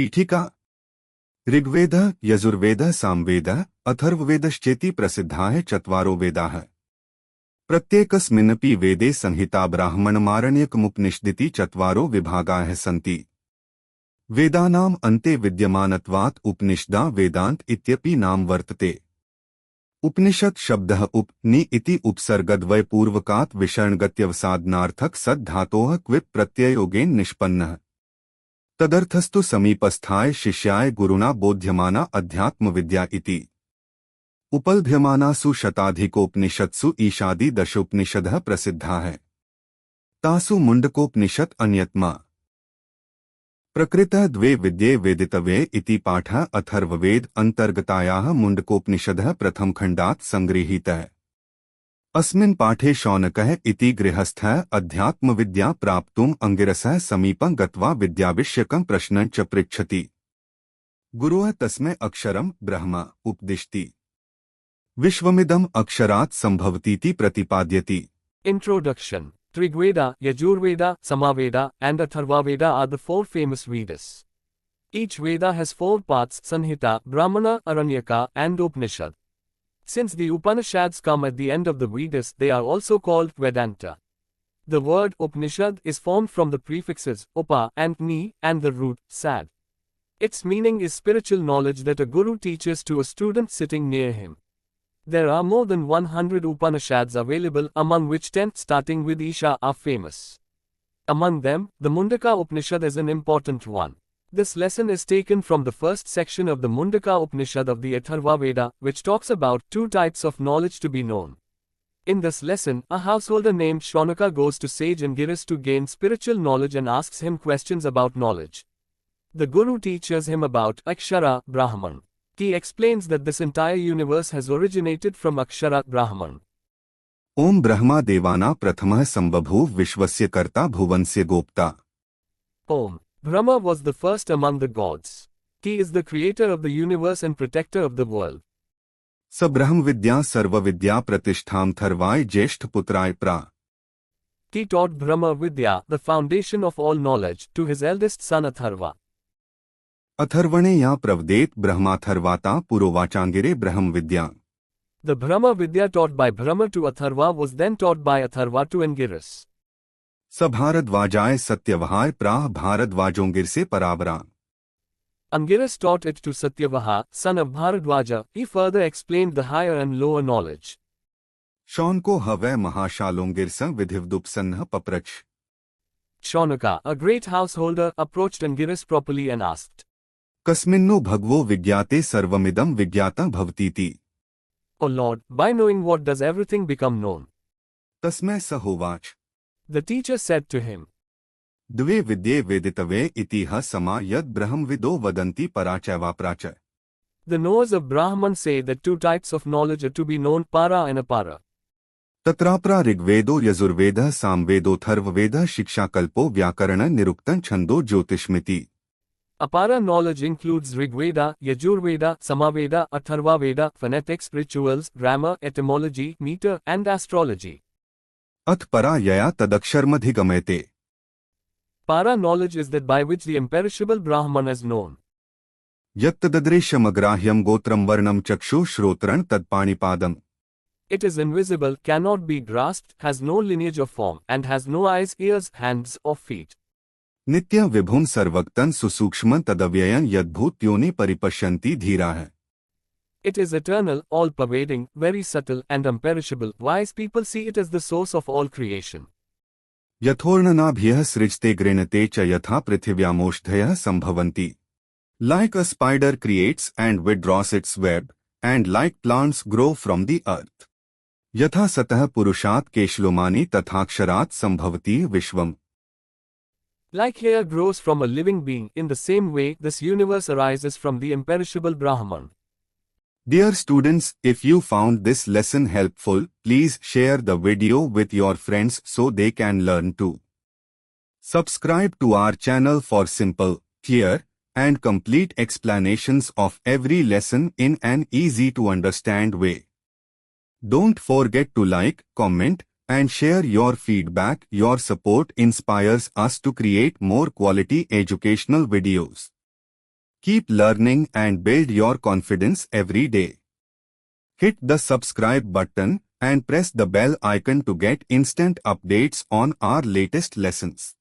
पीठिका। ऋग्वेदः यजुर्वेदः सामवेदः अथर्ववेदश्चेति प्रसिद्धाः चत्वारो वेदाः। प्रत्येकस्मिन्नपि वेदे संहिता ब्राह्मणमारण्यकमुपनिषदिति चत्वारो विभागाः सन्ति। वेदानाम् अन्ते विद्यमानत्वात् उपनिषदा वेदान्त इत्यपि नाम वर्तते। उपनिषद शब्दः उपनि इति उपसर्गद्वयपूर्वकात् विषणगत्यवसादनार्थक सद् धातोः क्विप् प्रत्यययोगेन निष्पन्नः। तदर्थस्तु समीपस्थाय शिष्याय गुरुणा बोध्यमाना अध्यात्मविद्या इति। उपलभ्यमानासु शताधिकोपनिषत्सु ईशादि दशोपनिषदः प्रसिद्धाः। तासु मुण्डकोपनिषत् अन्यतमा। प्रकृतः द्वे विद्ये वेदितव्ये इति पाठः अथर्ववेद अन्तर्गतायाः मुण्डकोपनिषदः प्रथमखण्डात् सङ्गृहीतः। अस्मिन् पाठे शौनकः इति गृहस्थः अध्यात्मविद्या प्राप्तुम् अंगिरसः समीपं गत्वा विद्याविषयकं प्रश्नं च पृच्छति। गुरुः तस्मै अक्षरं ब्रह्म उपदिशति। विश्वमिदम् अक्षरात् सम्भवतीति प्रतिपाद्यति। Introduction. Rigveda, Yajurveda, Samaveda, and Atharvaveda are the four famous Vedas. Each Veda has four parts: Sanhita, Brahmana, Aranyaka, and Upanishad. Since the Upanishads come at the end of the Vedas, they are also called Vedanta. The word Upanishad is formed from the prefixes upa and ni and the root sad. Its meaning is spiritual knowledge that a guru teaches to a student sitting near him. There are more than 100 Upanishads available, among which 10 starting with Isha are famous. Among them, the Mundaka Upanishad is an important one. This lesson is taken from the first section of the Mundaka Upanishad of the Atharva Veda, which talks about two types of knowledge to be known. In this lesson, a householder named Shaunaka goes to sage Angiras to gain spiritual knowledge and asks him questions about knowledge. The Guru teaches him about Akshara, Brahman. He explains that this entire universe has originated from Akshara, Brahman. ओम ब्रह्मा देवाना प्रथमः संबभूव विश्वस्य कर्ता भुवनस्य गोप्ता। Om. Brahma was the first among the gods. He is the creator of the universe and protector of the world. स ब्रह्म विद्या सर्वविद्या प्रतिष्ठाम थर्वाय ज्येष्ठ पुत्राय प्रा। He taught Brahma Vidya, the foundation of all knowledge, to his eldest son Atharva. अथर्वणे या प्रवदेत ब्रह्माथर्वाता पुरोवाचांगिरे ब्रह्म विद्या। The Brahma Vidya taught by Brahma to Atharva was then taught by Atharva to Angiras. स भारद्वाजाय सत्यवहाय प्राह भारद्वाजोंगिर से परावरा। Angiras taught it to Satyavaha, son of Bharadwaja. He further explained the higher and lower knowledge. शौन को हवै महाशालोंगिर स विधिवदुपसन्नः पप्रच्छ। Shaunaka, a great householder, approached Angiras properly and asked, कस्मिन्नो भगवो विज्ञाते सर्वमिदं विज्ञातं भवतीति। O Lord, by knowing what does everything become known? तस्मै स होवाच। The teacher said to him, द्वे विद्ये वेदितवे इति ह समा यद ब्रह्मविदो वदन्ति पराचैवा प्राच। The knowers of Brahman say that two types of knowledge are to be known, para and apara. तत्रापरा ऋग्वेदो यजुर्वेदः सामवेदोऽथर्ववेदः शिक्षाकल्पो व्याकरण निरुक्तं छन्दो ज्योतिषमिति। Apara knowledge includes Rigveda, Yajurveda, Samaveda, Atharvaveda, phonetics, rituals, grammar, etymology, meter, and astrology. अथ परा यया तदक्षरमधिगम्यते। Para knowledge is that by which the imperishable Brahman is known. यत्तददृश्यमग्राह्यं गोत्रं वर्णं चक्षु श्रोत्रं तत्पाणिपादम्। It is invisible, cannot be grasped, has no lineage or form, and has no eyes, ears, hands, or feet. नित्य विभुं सर्वक्तं सुसूक्ष्मं तदव्ययं यद्भूत योनि परिपश्यन्ति धीराः। It is eternal, all-pervading, very subtle, and imperishable. Wise people see it as the source of all creation. यथोर्णनाभिः सृजते गृणते च यथा पृथिव्यामोषधयः सम्भवन्ति। Like a spider creates and withdraws its web, and like plants grow from the earth. यथा सतः पुरुषात् केशलोमानि तथाक्षरात् सम्भवति विश्वम्। Like hair grows from a living being, in the same way this universe arises from the imperishable Brahman. Dear students, if you found this lesson helpful, please share the video with your friends so they can learn too. Subscribe to our channel for simple, clear, and complete explanations of every lesson in an easy-to-understand way. Don't forget to like, comment, and share your feedback. Your support inspires us to create more quality educational videos. Keep learning and build your confidence every day. Hit the subscribe button and press the bell icon to get instant updates on our latest lessons.